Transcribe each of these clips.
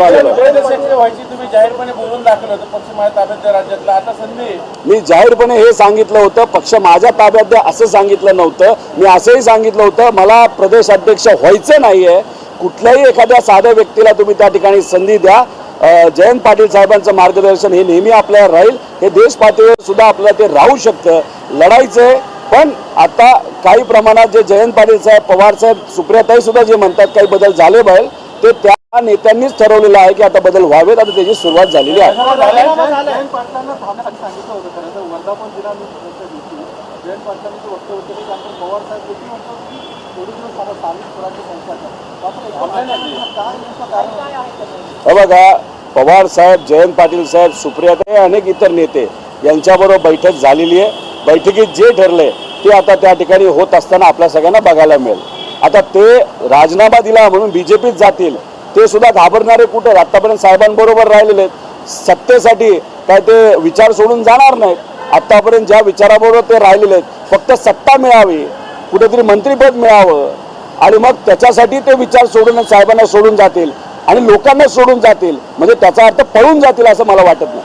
तुम्ही जाहीरपणे बोलून दाखवलं होतं पक्ष माझ्या ताब्यात द्या राज्यातला, आता संधी मी जाहीरपणे हे सांगितलं होतं पक्ष माझ्या ताब्यात द्या असं सांगितलं नव्हतं. मी असंही सांगितलं होतं मला प्रदेश अध्यक्ष व्हायचं नाहीये. कुठल्याही एखाद्या साध्या व्यक्तीला तुम्ही त्या ठिकाणी संधी द्या. जयंत पाटील साहेबांचं मार्गदर्शन हे नेहमी आपल्याला राहील. हे देश पातळीवर सुद्धा आपल्याला ते राहू शकतं. लढायचंय पण आता काही प्रमाणात जे जयंत पाटील साहेब, पवार साहेब, सुप्रियाताई सुद्धा जे म्हणतात काही बदल झाले पाहिजे ते त्या नेत्यांनीच ठरवलेलं आहे की आता बदल व्हावेत. आता त्याची सुरुवात झालेली आहे. बघा पवार साहेब, जयंत पाटील साहेब, सुप्रियाताई, अनेक इतर नेते यांच्याबरोबर बैठक झालेली आहे. बैठकीत जे ठरले ते आता त्या ठिकाणी होत असताना आपल्या सगळ्यांना बघायला मिळेल. आता ते राजीनामा दिला म्हणून बीजेपीत जातील ते सुद्धा घाबरणारे कुठे? आतापर्यंत साहेबांबरोबर राहिलेले आहेत. सत्तेसाठी काय ते विचार सोडून जाणार नाहीत. आतापर्यंत ज्या विचाराबरोबर ते राहिलेले आहेत फक्त सत्ता मिळावी, कुठेतरी मंत्रिपद मिळावं आणि मग त्याच्यासाठी ते विचार सोडून साहेबांना सोडून जातील आणि लोकांना सोडून जातील म्हणजे त्याचा अर्थ पळून जातील असं मला वाटत नाही.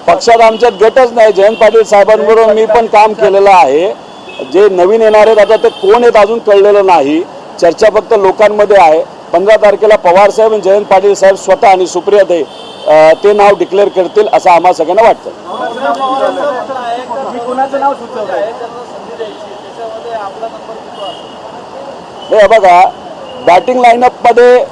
पक्षात आमच्यात गटच नाही. जयंत पाटील साहेबांबरोबर मी पण काम केलेलं आहे. जे नवीन येणार आहेत आता ते कोण आहेत अजून कळलेलं नाही. चर्चा फक्त लोकांमध्ये आहे. 15 तारखेला पवार साहेब आणि जयंत पाटील साहेब स्वतः आणि सुप्रियाताई ते नाव डिक्लेअर करतील असं आम्हाला सगळ्यांना वाटतं. हे बघा बॅटिंग लाईनअपमध्ये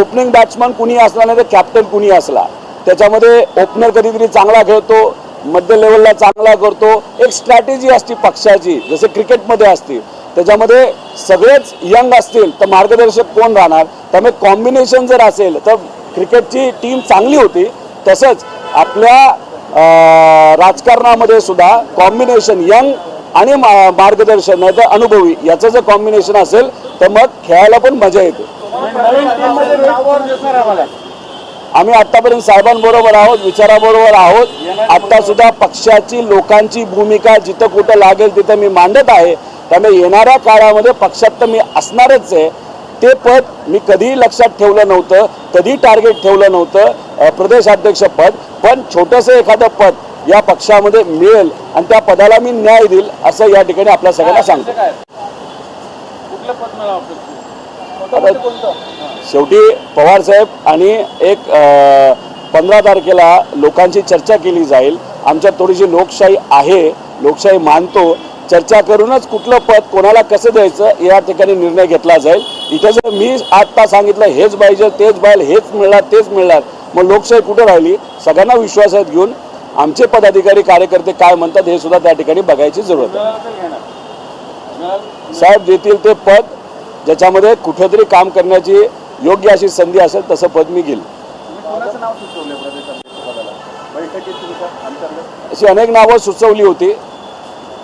ओपनिंग बॅट्समन कुणी असला नाही तर कॅप्टन कुणी असला त्याच्यामध्ये ओपनर कधीतरी चांगला खेळतो, मध्य लेवलला चांगला करतो. एक स्ट्रॅटेजी असते पक्षाची जसे क्रिकेटमध्ये असते. त्याच्यामध्ये सगळेच यंग असतील तर मार्गदर्शक कोण राहणार? त्यामुळे कॉम्बिनेशन जर असेल तर क्रिकेटची टीम चांगली होती. तसंच आपल्या राजकारणामध्ये सुद्धा कॉम्बिनेशन यंग आणि मार्गदर्शन नाही तर अनुभवी याचं जर कॉम्बिनेशन असेल तर मग खेळायला पण मजा येते. आम्ही आतापर्यंत साहेबांबरोबर आहोत, विचाराबरोबर आहोत. आता सुद्धा पक्षाची लोकांची भूमिका जिथं कुठं लागेल तिथं मी मांडत आहे. त्यामुळे येणाऱ्या काळामध्ये पक्षात तर मी असणारच आहे. ते पद मी कधीही लक्षात ठेवलं नव्हतं, कधी टार्गेट ठेवलं नव्हतं प्रदेशाध्यक्ष पद. पण छोटंसं एखादं पद या पक्षामध्ये मिळेल आणि त्या पदाला मी न्याय देईल असं या ठिकाणी आपल्या सगळ्यांना सांगतो. शेवटी पवार साहेब आणि एक 15 तारखेला लोकांची चर्चा केली जाईल. आमच्यात थोडीशी लोकशाही आहे, लोकशाही मानतो. चर्चा करूनच कुठलं पद कोणाला कसं द्यायचं या ठिकाणी निर्णय घेतला जाईल. इथं जर मी आत्ता सांगितलं हेच पाहिजे तेच पाहिजे हेच मिळणार तेच मिळणार मग लोकशाही कुठं राहिली? सगळ्यांना विश्वासात घेऊन आमचे पदाधिकारी कार्यकर्ते काय म्हणतात हे सुद्धा त्या ठिकाणी बघायची जरूरत आहे. साहेब देतील ते पद ज्याच्यामध्ये कुठेतरी काम करण्याची योग्य अशी संधी असेल तसं पद मी घेईल. अशी अनेक नावं सुचवली होती.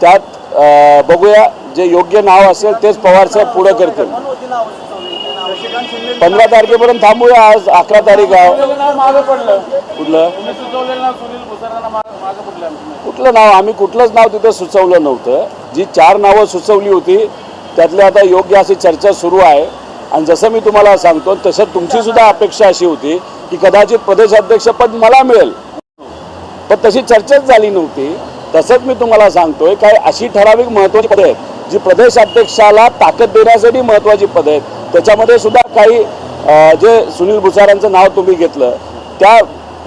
त्यात बघूया जे योग्य नाव असेल तेच पवार साहेब पुढे करतील. 15 तारखेपर्यंत थांबूया. आज 11 तारीख आहे. कुठलं नाव? आम्ही कुठलंच नाव तिथं सुचवलं नव्हतं. जी 4 नावं सुचवली होती त्यातले आता योग्य अशी चर्चा सुरू आहे. आणि जसं मी तुम्हाला सांगतो तसं तुमची सुद्धा अपेक्षा अशी होती की कदाचित प्रदेशाध्यक्षपद मला मिळेल पण तशी चर्चाच झाली नव्हती. तसंच मी तुम्हाला सांगतोय काय अशी ठराविक महत्त्वाची पदे आहेत जी प्रदेशाध्यक्षाला ताकद देण्यासाठी महत्त्वाची पदे आहेत. त्याच्यामध्ये सुद्धा काही जे सुनील भुसारांचं नाव तुम्ही घेतलं त्या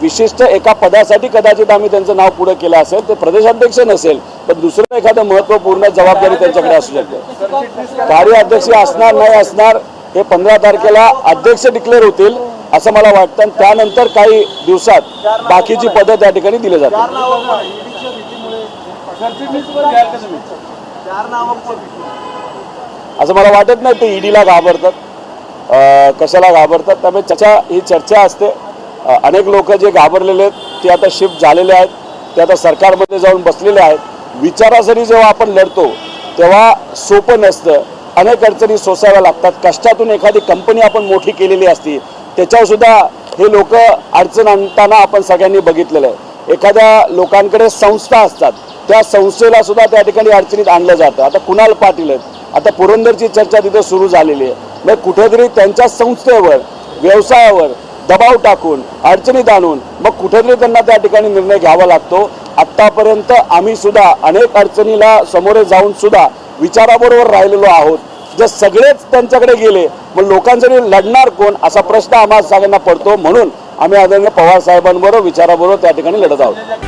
विशिष्ट एका पदासाठी कदाचित आम्ही त्यांचं नाव पुढे केलं असेल. ते प्रदेशाध्यक्ष नसेल पण दुसरं एखादं महत्त्वपूर्ण जबाबदारी त्यांच्याकडे असू शकते. कार्याध्यक्ष असणार नाही असणार हे 15 तारखेला अध्यक्ष डिक्लेअर होतील असं मला वाटतं. आणि त्यानंतर काही दिवसात बाकीची पदं त्या ठिकाणी दिली जातील. असं मला वाटत नाही ते ईडीला घाबरतात, कशाला घाबरतात. त्यामुळे त्याच्या ही चर्चा असते. अनेक लोक जे घाबरलेले आहेत ते आता शिफ्ट झालेले आहेत, ते आता सरकारमध्ये जाऊन बसलेले आहेत. विचारासाठी जेव्हा आपण लढतो तेव्हा सोपं नसतं. अनेक अडचणी सोसाव्या लागतात. कष्टातून एखादी कंपनी आपण मोठी केलेली असती त्याच्यावर सुद्धा हे लोक अडचण आणताना आपण सगळ्यांनी बघितलेलं आहे. एखाद्या लोकांकडे संस्था असतात, त्या संस्थेला सुद्धा त्या ठिकाणी अडचणीत आणलं जातं. आता कुणाल पाटील आहेत, आता पुरंदरची चर्चा तिथं सुरू झालेली आहे. मग कुठेतरी त्यांच्या संस्थेवर, व्यवसायावर दबाव टाकून, अडचणीत आणून मग कुठेतरी त्यांना त्या ठिकाणी निर्णय घ्यावा लागतो. आत्तापर्यंत आम्ही सुद्धा अनेक अडचणीला सामोरे जाऊन सुद्धा विचाराबरोबर राहिलेलो आहोत. जर सगळेच त्यांच्याकडे गेले मग लोकांसाठी लढणार कोण, असा प्रश्न आम्हाला सगळ्यांना पडतो. म्हणून आम्ही आदरणीय पवार साहेबांबरोबर विचाराबरोबर त्या ठिकाणी लढत आहोत.